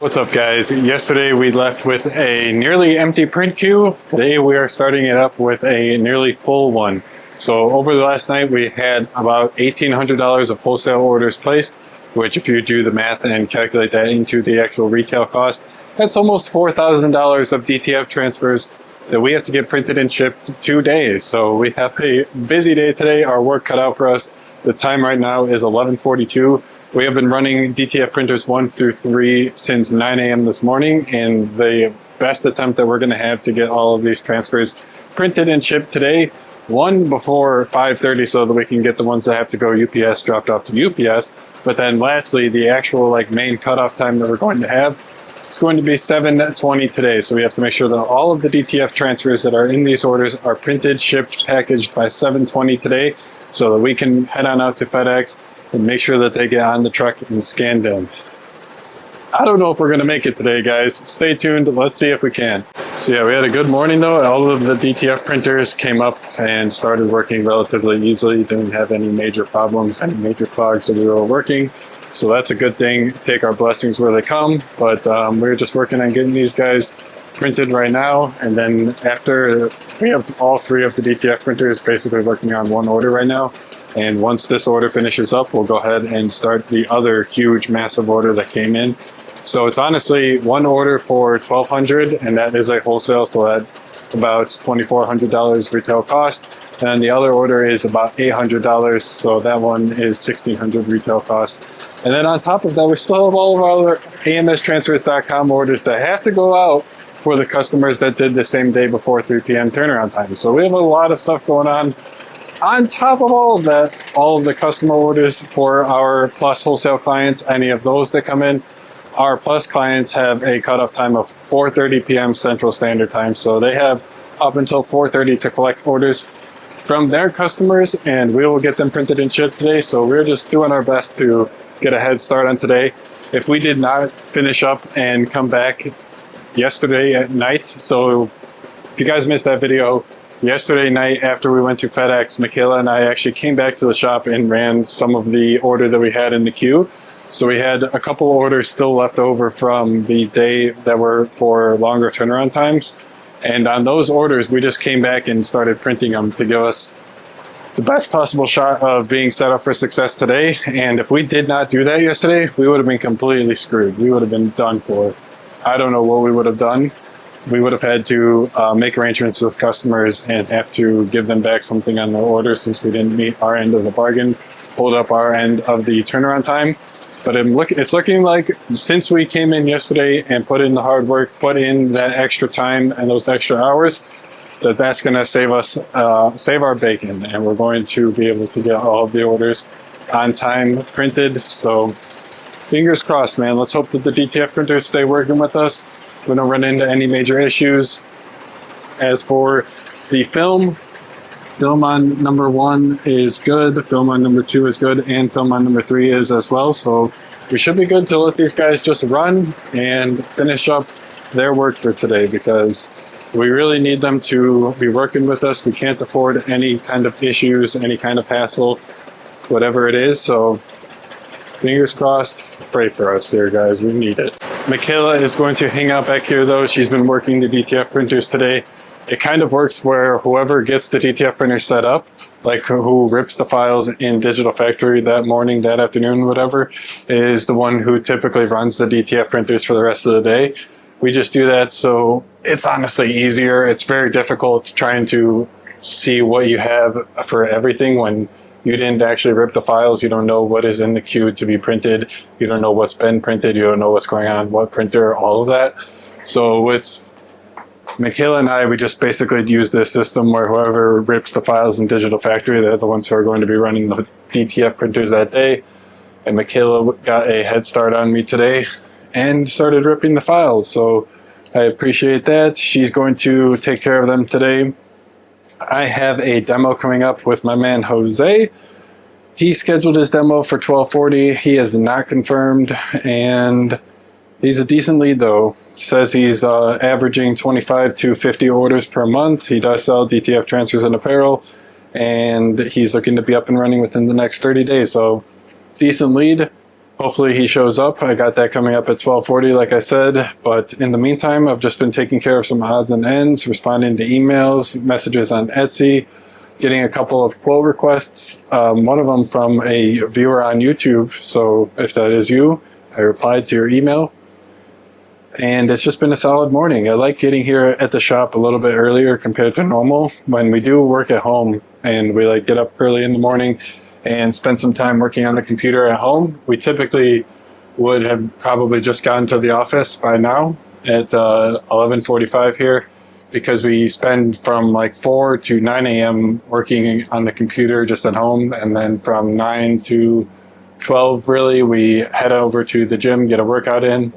What's up, guys? Yesterday we left with a nearly empty print queue. Today we are starting it up with a nearly full one. So over the last night we had about $1,800 of wholesale orders placed, which if you do the math and calculate that into the actual retail cost, that's almost $4,000 of DTF transfers that we have to get printed and shipped 2 days. So we have a busy day today. Our work cut out for us. The time right now is 11:42. We have been running DTF printers 1 through 3 since 9 a.m. this morning, and the best attempt that we're going to have to get all of these transfers printed and shipped today, one before 5:30 so that we can get the ones that have to go UPS dropped off to UPS. But then lastly, the actual main cutoff time that we're going to have, it's going to be 7:20 today. So we have to make sure that all of the DTF transfers that are in these orders are printed, shipped, packaged by 7:20 today so that we can head on out to FedEx and make sure that they get on the truck and scanned in. I don't know if we're going to make it today, guys. Stay tuned. Let's see if we can. So yeah, we had a good morning though. All of the DTF printers came up and started working relatively easily. Didn't have any major problems, any major clogs that we were working. So that's a good thing. Take our blessings where they come. But we're just working on getting these guys printed right now. And then after, we have all 3 of the DTF printers basically working on one order right now. And once this order finishes up, we'll go ahead and start the other huge, massive order that came in. So it's honestly one order for $1,200, and that is a wholesale, so that about $2,400 retail cost. And the other order is about $800, so that one is $1,600 retail cost. And then on top of that, we still have all of our AMS Transfers.com orders that have to go out for the customers that did the same day before 3 p.m. turnaround time. So we have a lot of stuff going on. On top of all of that, all of the customer orders for our Plus wholesale clients, any of those that come in, our Plus clients have a cutoff time of 4:30 p.m. Central Standard Time. So they have up until 4:30 to collect orders from their customers, and we will get them printed and shipped today. So we're just doing our best to get a head start on today. If we did not finish up and come back yesterday at night, so if you guys missed that video, yesterday night after we went to FedEx, Michaela and I actually came back to the shop and ran some of the order that we had in the queue. So we had a couple orders still left over from the day that were for longer turnaround times. And on those orders, we just came back and started printing them to give us the best possible shot of being set up for success today. And if we did not do that yesterday, we would have been completely screwed. We would have been done for. I don't know what we would have done. We would have had to make arrangements with customers and have to give them back something on their order since we didn't meet our end of the bargain, hold up our end of the turnaround time. But it's looking like since we came in yesterday and put in the hard work, put in that extra time and those extra hours, that's going to save us, save our bacon, and we're going to be able to get all of the orders on time printed. So fingers crossed, man. Let's hope that the DTF printers stay working with us. We don't run into any major issues. As for the film on number 1 is good, film on number 2 is good, and film on number 3 is as well. So we should be good to let these guys just run and finish up their work for today, because we really need them to be working with us. We can't afford any kind of issues, any kind of hassle, whatever it is. So fingers crossed, pray for us here, guys. We need it. Michaela is going to hang out back here though. She's been working the DTF printers today. It kind of works where whoever gets the DTF printer set up, like who rips the files in Digital Factory that morning, that afternoon, whatever, is the one who typically runs the DTF printers for the rest of the day. We just do that, so it's honestly easier. It's very difficult trying to see what you have for everything when you didn't actually rip the files. You don't know what is in the queue to be printed. You don't know what's been printed. You don't know what's going on, what printer, all of that. So with Michaela and I, we just basically use this system where whoever rips the files in Digital Factory, they're the ones who are going to be running the DTF printers that day. And Michaela got a head start on me today and started ripping the files. So I appreciate that. She's going to take care of them today. I have a demo coming up with my man Jose. He scheduled his demo for 12:40. He is not confirmed, and he's a decent lead though. Says he's averaging 25 to 50 orders per month. He does sell DTF transfers and apparel, and he's looking to be up and running within the next 30 days. So decent lead. Hopefully he shows up. I got that coming up at 12:40, like I said. But in the meantime, I've just been taking care of some odds and ends, responding to emails, messages on Etsy, getting a couple of quote requests. One of them from a viewer on YouTube. So if that is you, I replied to your email. And it's just been a solid morning. I like getting here at the shop a little bit earlier compared to normal. When we do work at home and we like get up early in the morning and spend some time working on the computer at home, we typically would have probably just gotten to the office by now at 11:45 here, because we spend from like 4 to 9 a.m. working on the computer just at home. And then from 9 to 12, really, we head over to the gym, get a workout in.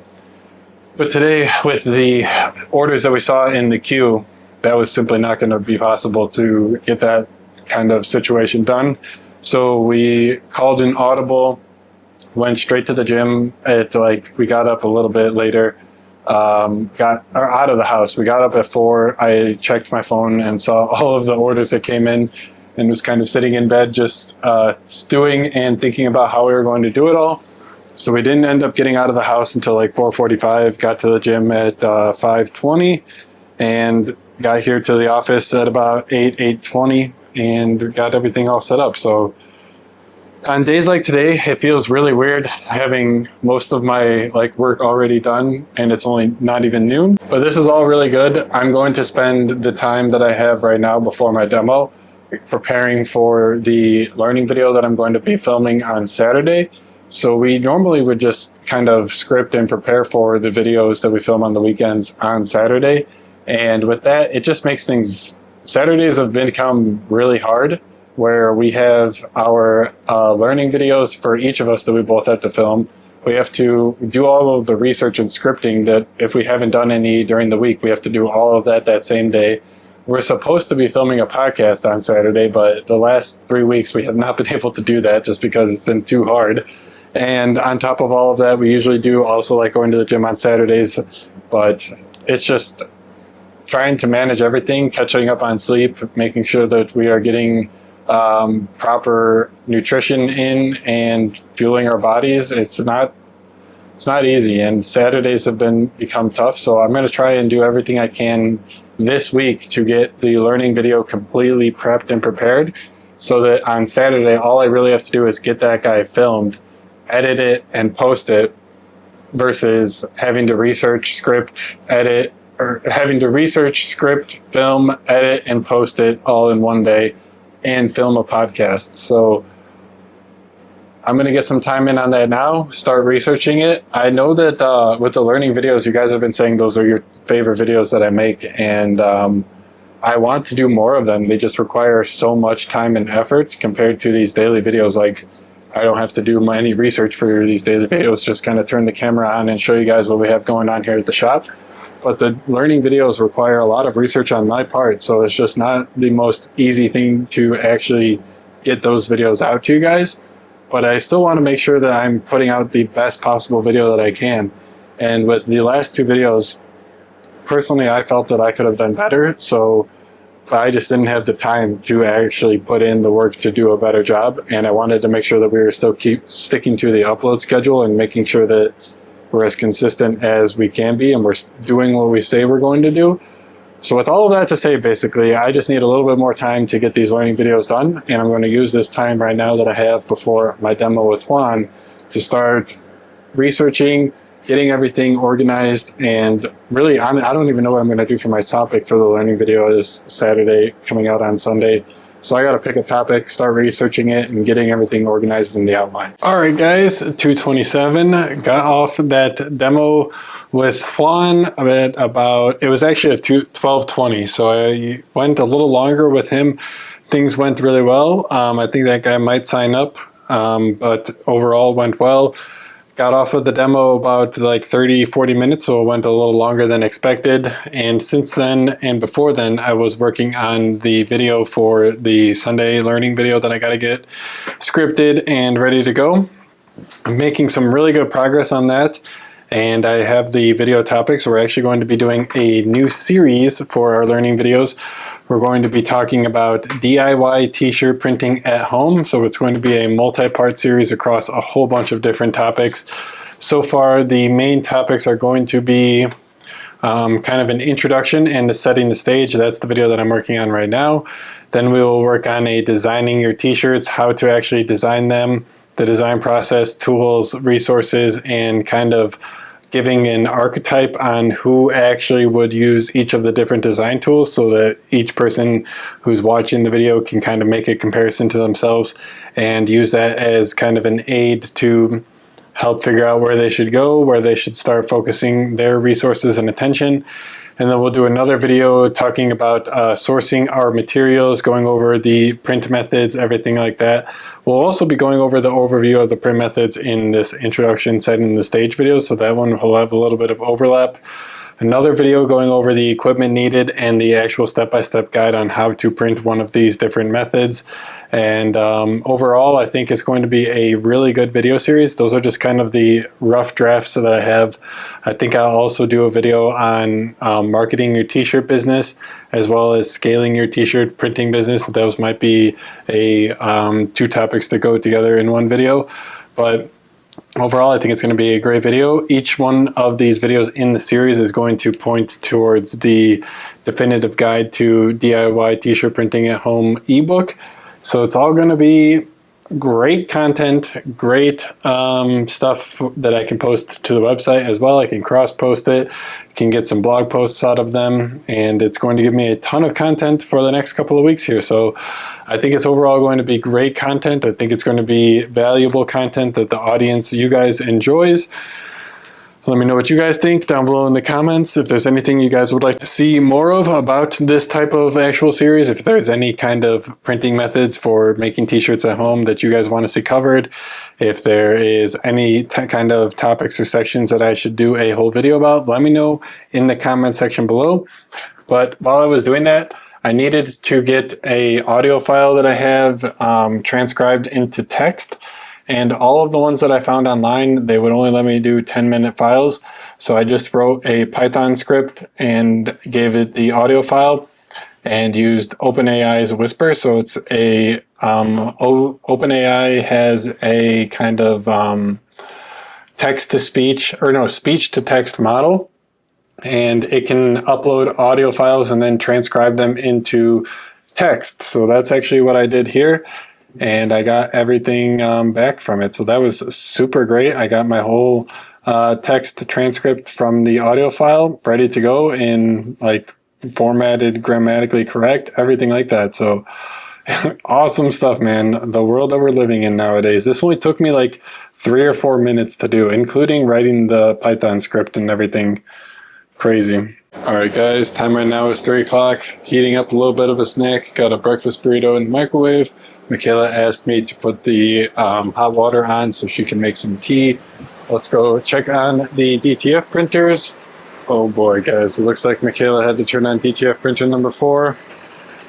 But today, with the orders that we saw in the queue, that was simply not going to be possible to get that kind of situation done. So we called an audible, went straight to the gym we got up a little bit later, got out of the house. We got up at 4. I checked my phone and saw all of the orders that came in, and was kind of sitting in bed just stewing and thinking about how we were going to do it all. So we didn't end up getting out of the house until like 4:45, got to the gym at 5:20, and got here to the office at about 8:20, and got everything all set up. So on days like today, it feels really weird having most of my work already done, and it's only not even noon. But this is all really good. I'm going to spend the time that I have right now before my demo preparing for the learning video that I'm going to be filming on Saturday. So we normally would just kind of script and prepare for the videos that we film on the weekends on Saturday. And with that, it just makes things, Saturdays have become really hard, where we have our learning videos for each of us that we both have to film. We have to do all of the research and scripting that if we haven't done any during the week, we have to do all of that same day. We're supposed to be filming a podcast on Saturday, but the last 3 weeks we have not been able to do that just because it's been too hard. And on top of all of that, we usually do also like going to the gym on Saturdays, but it's just trying to manage everything, catching up on sleep, making sure that we are getting proper nutrition in and fueling our bodies. It's not easy, and Saturdays have become tough. So I'm going to try and do everything I can this week to get the learning video completely prepped and prepared, so that on Saturday, all I really have to do is get that guy filmed, edit it, and post it, versus having to research, script, edit, or having to research, script, film, edit, and post it all in one day, and film a podcast. So I'm going to get some time in on that now, start researching it. I know that with the learning videos, you guys have been saying those are your favorite videos that I make, and I want to do more of them. They just require so much time and effort compared to these daily videos. Like, I don't have to do any research for these daily videos, just kind of turn the camera on and show you guys what we have going on here at the shop. But the learning videos require a lot of research on my part, so it's just not the most easy thing to actually get those videos out to you guys. But I still want to make sure that I'm putting out the best possible video that I can. And with the last 2 videos, personally, I felt that I could have done better, but I just didn't have the time to actually put in the work to do a better job. And I wanted to make sure that we were still keep sticking to the upload schedule and making sure that we're as consistent as we can be, and we're doing what we say we're going to do. So with all of that to say, basically, I just need a little bit more time to get these learning videos done, and I'm going to use this time right now that I have before my demo with Juan to start researching, getting everything organized, and really, I don't even know what I'm going to do for my topic for the learning video this Saturday, coming out on Sunday. So I got to pick a topic, start researching it, and getting everything organized in the outline. All right, guys, 2:27. Got off that demo with Juan at it was actually at 12:20. So I went a little longer with him. Things went really well. I think that guy might sign up, but overall went well. Got off of the demo about 30, 40 minutes, so it went a little longer than expected. And since then, and before then, I was working on the video for the Sunday learning video that I got to get scripted and ready to go. I'm making some really good progress on that. And I have the video topics. We're actually going to be doing a new series for our learning videos we're going to be talking about DIY t-shirt printing at home. So it's going to be a multi-part series across a whole bunch of different topics. So far, the main topics are going to be kind of an introduction and setting the stage. That's the video that I'm working on right now. Then we will work on a designing your t-shirts, how to actually design them, the design process, tools, resources, and kind of giving an archetype on who actually would use each of the different design tools so that each person who's watching the video can kind of make a comparison to themselves and use that as kind of an aid to help figure out where they should go, where they should start focusing their resources and attention. And then we'll do another video talking about sourcing our materials, going over the print methods, everything like that. We'll also be going over the overview of the print methods in this introduction setting the stage video, so that one will have a little bit of overlap. Another video going over the equipment needed and the actual step-by-step guide on how to print one of these different methods. And overall, I think it's going to be a really good video series. Those are just kind of the rough drafts that I have. I think I'll also do a video on marketing your t-shirt business as well as scaling your t-shirt printing business. Those might be two topics that go together in one video. But overall, I think it's going to be a great video. Each one of these videos in the series is going to point towards the definitive guide to DIY t-shirt printing at home ebook. So it's all going to be great content, great stuff that I can post to the website as well. I can cross-post it, can get some blog posts out of them, and it's going to give me a ton of content for the next couple of weeks here. So I think it's overall going to be great content. I think it's going to be valuable content that the audience, you guys, enjoys. Let me know what you guys think down below in the comments. If there's anything you guys would like to see more of about this type of actual series, if there's any kind of printing methods for making t-shirts at home that you guys want to see covered, if there is any kind of topics or sections that I should do a whole video about, let me know in the comment section below. But while I was doing that, I needed to get a audio file that I have transcribed into text. And all of the ones that I found online, they would only let me do 10-minute files. So I just wrote a Python script and gave it the audio file and used OpenAI's Whisper. So it's a, OpenAI has a kind of text-to-speech, or no, speech-to-text model. And it can upload audio files and then transcribe them into text. So that's actually what I did here. And I got everything back from it. So that was super great. I got my whole text transcript from the audio file ready to go in like formatted, grammatically correct, everything like that. So awesome stuff, man. The world that we're living in nowadays. This only took me like 3 or 4 minutes to do, including writing the Python script and everything. Crazy. All right, guys, time right now is 3 o'clock. Heating up a little bit of a snack. Got a breakfast burrito in the microwave. Michaela asked me to put the hot water on so she can make some tea. Let's go check on the DTF printers. Oh boy, guys, it looks like Michaela had to turn on DTF printer number 4.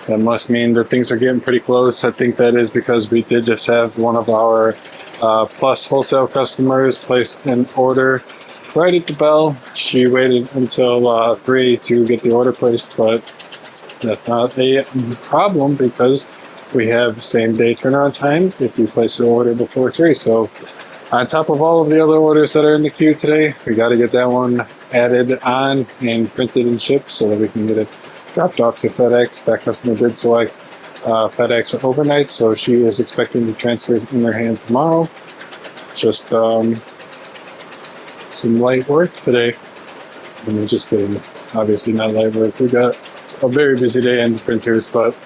That must mean that things are getting pretty close. I think that is because we did just have one of our Plus wholesale customers place an order right at the bell. She waited until 3 to get the order placed, but that's not a problem because we have same day turnaround time if you place your order before 3. So on top of all of the other orders that are in the queue today, we got to get that one added on and printed and shipped so that we can get it dropped off to FedEx. That customer did select FedEx overnight, so she is expecting the transfers in their hand tomorrow. Just some light work today. I mean, just kidding. Obviously not light work. We got a very busy day in the printers, but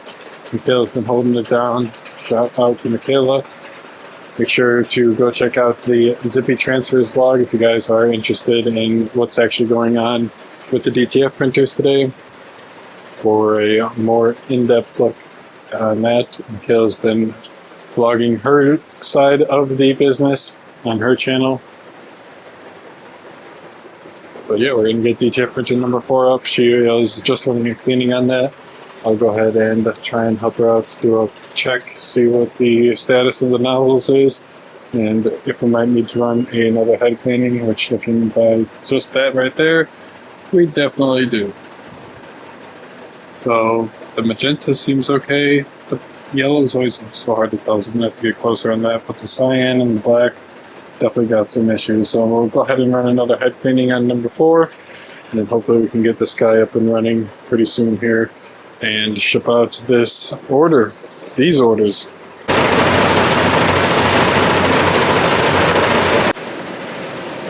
Michaela's been holding it down. Shout out to Michaela. Make sure to go check out the Zippy Transfers vlog if you guys are interested in what's actually going on with the DTF printers today for a more in-depth look on that. Michaela's been vlogging her side of the business on her channel. But yeah, we're going to get DTF printer number 4 up. She is just running a cleaning on that. I'll go ahead and try and help her out to do a check, see what the status of the nozzles is, and if we might need to run another head cleaning, which looking by just that right there, we definitely do. So the magenta seems okay. The yellow is always so hard to tell, so I'm going to have to get closer on that. But the cyan and the black definitely got some issues. So we'll go ahead and run another head cleaning on number 4. And then hopefully we can get this guy up and running pretty soon here and ship out these orders.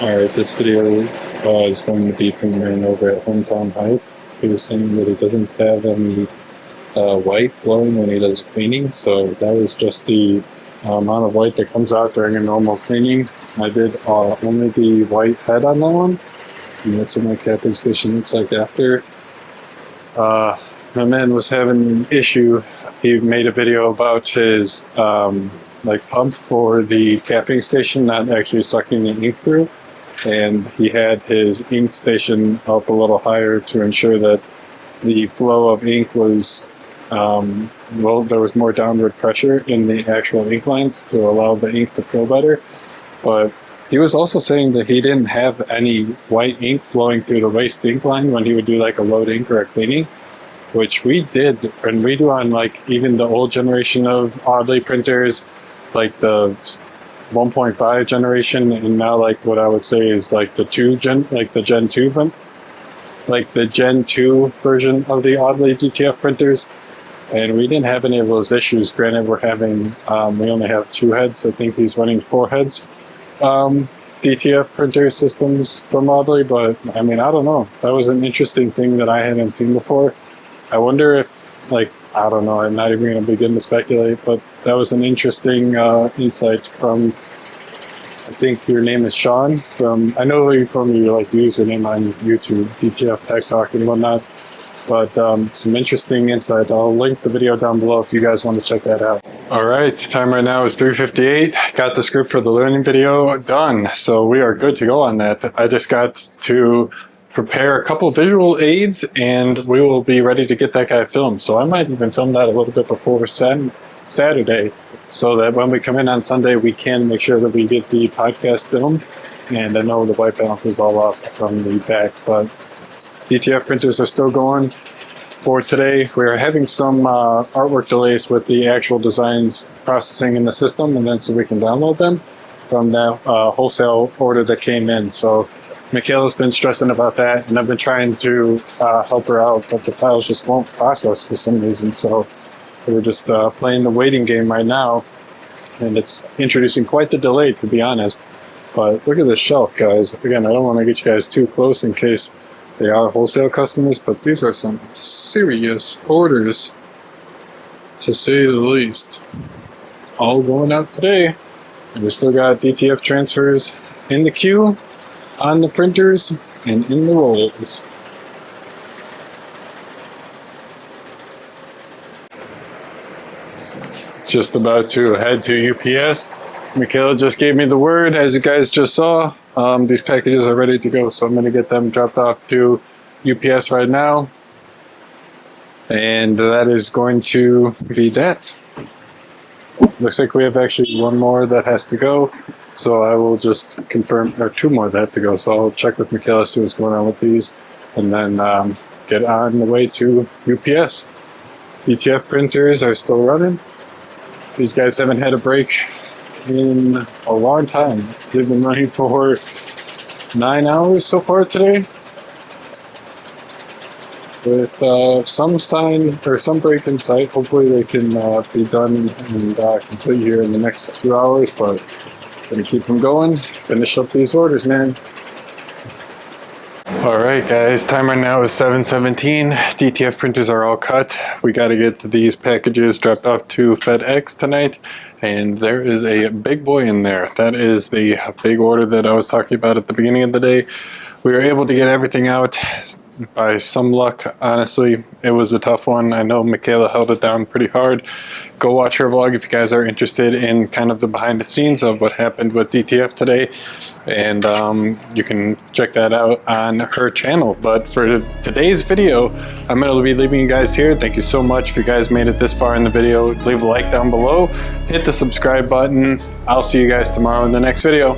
Alright, this video is going to be from man over at Hometown Hype. He was saying that he doesn't have any white flowing when he does cleaning, so that is just the amount of white that comes out during a normal cleaning. I did only the white head on that one, and that's what my capping station looks like after. My man was having an issue. He made a video about his pump for the capping station not actually sucking the ink through, and he had his ink station up a little higher to ensure that the flow of ink was there was more downward pressure in the actual ink lines to allow the ink to flow better. But he was also saying that he didn't have any white ink flowing through the waste ink line when he would do like a load ink or a cleaning, which we did, and we do on like even the old generation of Oddly printers, like the 1.5 generation, and now like what I would say is like the Gen 2 version of the Oddly DTF printers. And we didn't have any of those issues. Granted, we only have 2 heads. I think he's running 4 heads. DTF printer systems from Oddly, but I mean, I don't know. That was an interesting thing that I hadn't seen before. I wonder if, I don't know, I'm not even going to begin to speculate, but that was an interesting insight from, I think your name is Sean, I know you from your username on YouTube, DTF Tech Talk and whatnot, but some interesting insight. I'll link the video down below if you guys want to check that out. Alright, time right now is 3:58. Got the script for the learning video done, so we are good to go on that. I just got to prepare a couple visual aids and we will be ready to get that guy filmed. So I might even film that a little bit before Saturday, so that when we come in on Sunday we can make sure that we get the podcast filmed. And I know the white balance is all off from the back, but DTF printers are still going for today. We're having some artwork delays with the actual designs processing in the system, and then so we can download them from that wholesale order that came in. So Michaela's been stressing about that, and I've been trying to help her out, but the files just won't process for some reason. So we're just playing the waiting game right now, and it's introducing quite the delay, to be honest. But look at this shelf, guys. Again, I don't want to get you guys too close in case they are wholesale customers, but these are some serious orders, to say the least. All going out today, and we still got DTF transfers in the queue, on the printers, and in the rollers. Just about to head to UPS. Michaela just gave me the word, as you guys just saw. These packages are ready to go, so I'm going to get them dropped off to UPS right now. And that is going to be that. Looks like we have actually one more that has to go, so I will just confirm, or 2 more that have to go, so I'll check with Michaela, see what's going on with these, and then get on the way to UPS. DTF printers are still running. These guys haven't had a break in a long time. They've been running for 9 hours so far today, with some sign or some break in sight. Hopefully they can be done and complete here in the next 2 hours, but gonna keep them going, finish up these orders, man. Alright guys, time right now is 7:17. DTF printers are all cut. We got to get these packages dropped off to FedEx tonight, and there is a big boy in there. That is the big order that I was talking about at the beginning of the day. We were able to get everything out by some luck. Honestly, it was a tough one. I know Michaela held it down pretty hard. Go watch her vlog if you guys are interested in kind of the behind the scenes of what happened with DTF today, and you can check that out on her channel. But for today's video, I'm going to be leaving you guys here. Thank you so much if you guys made it this far in the video. Leave a like down below, hit the subscribe button. I'll see you guys tomorrow in the next video.